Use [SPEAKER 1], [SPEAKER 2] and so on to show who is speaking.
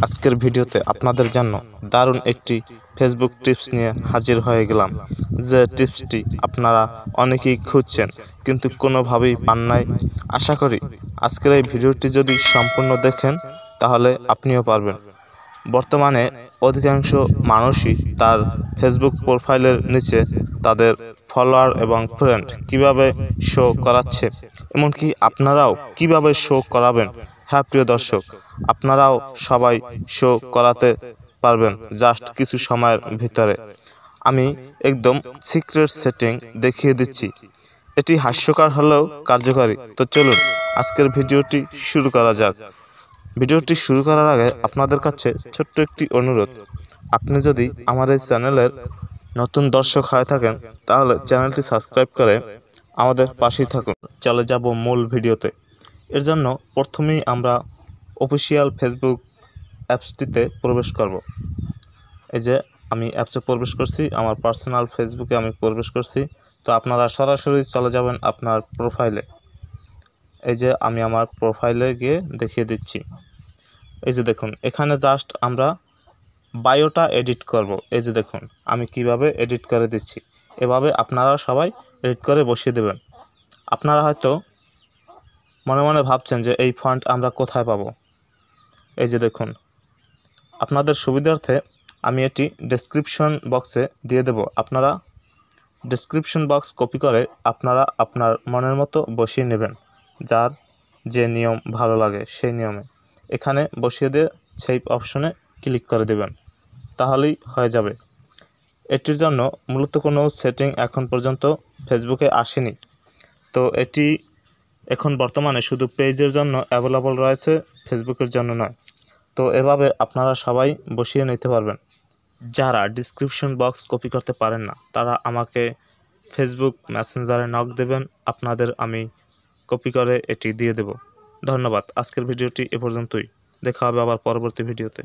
[SPEAKER 1] আজকের ভিডিওতে আপনাদের জন্য দারুণ একটি ফেসবুক টিপস নিয়ে হাজির হয়ে গেলাম। যে টিপসটি আপনারা অনেকেই খুঁজছেন কিন্তু কোনোভাবেই পান নাই। আশা করি আজকের এই ভিডিওটি যদি সম্পূর্ণ দেখেন তাহলে আপনিও পারবেন। বর্তমানে অধিকাংশ মানুষই তার ফেসবুক প্রোফাইলের নিচে তাদের ফলোয়ার এবং ফ্রেন্ড কিভাবে শো করাচ্ছে, এমনকি আপনারাও কিভাবে শো করাবেন। হ্যাঁ প্রিয় দর্শক, আপনারাও সবাই শো করাতে পারবেন জাস্ট কিছু সময়ের ভিতরে। আমি একদম সিক্রেট সেটিং দেখিয়ে দিচ্ছি। এটি হাস্যকর হলেও কার্যকরী। তো চলুন আজকের ভিডিওটি শুরু করা যাক। ভিডিওটি শুরু করার আগে আপনাদের কাছে ছোট্ট একটি অনুরোধ, আপনি যদি আমার এই চ্যানেলের নতুন দর্শক হয়ে থাকেন তাহলে চ্যানেলটি সাবস্ক্রাইব করে আমাদের পাশেই থাকুন। চলে যাব মূল ভিডিওতে। এর জন্য প্রথমেই আমরা অফিসিয়াল ফেসবুক অ্যাপসটিতে প্রবেশ করব। এই যে আমি অ্যাপসে প্রবেশ করছি, আমার পার্সোনাল ফেসবুকে আমি প্রবেশ করছি। তো আপনারা সরাসরি চলে যাবেন আপনার প্রোফাইলে। এই যে আমি আমার প্রোফাইলে গিয়ে দেখিয়ে দিচ্ছি। এই যে দেখুন, এখানে জাস্ট আমরা বায়োটা এডিট করব। এই যে দেখুন আমি কিভাবে এডিট করে দিচ্ছি। এভাবে আপনারা সবাই এডিট করে বসিয়ে দেবেন। আপনারা হয়তো মনে মনে ভাবছেন যে এই ফন্ট আমরা কোথায় পাবো। এই যে দেখুন, আপনাদের সুবিধার্থে আমি এটি ডেসক্রিপশন বক্সে দিয়ে দেব। আপনারা ডেসক্রিপশন বক্স কপি করে আপনারা আপনার মনের মতো বসিয়ে নেবেন, যার যে নিয়ম ভালো লাগে সেই নিয়মে। এখানে বসিয়ে দিয়ে সেভ অপশনে ক্লিক করে দেবেন, তাহলেই হয়ে যাবে। এটির জন্য মূলত কোনো সেটিং এখন পর্যন্ত ফেসবুকে আসেনি। তো এটি এখন বর্তমানে শুধু পেজের জন্য অ্যাভেলেবল রয়েছে, ফেসবুকের জন্য নয়। তো এভাবে আপনারা সবাই বসিয়ে নিতে পারবেন। যারা ডেসক্রিপশন বক্স কপি করতে পারেন না তারা আমাকে ফেসবুক মেসেঞ্জারে নক দেবেন, আপনাদের আমি কপি করে এটি দিয়ে দেব। ধন্যবাদ। আজকের ভিডিওটি এ পর্যন্তই। দেখা হবে আবার পরবর্তী ভিডিওতে।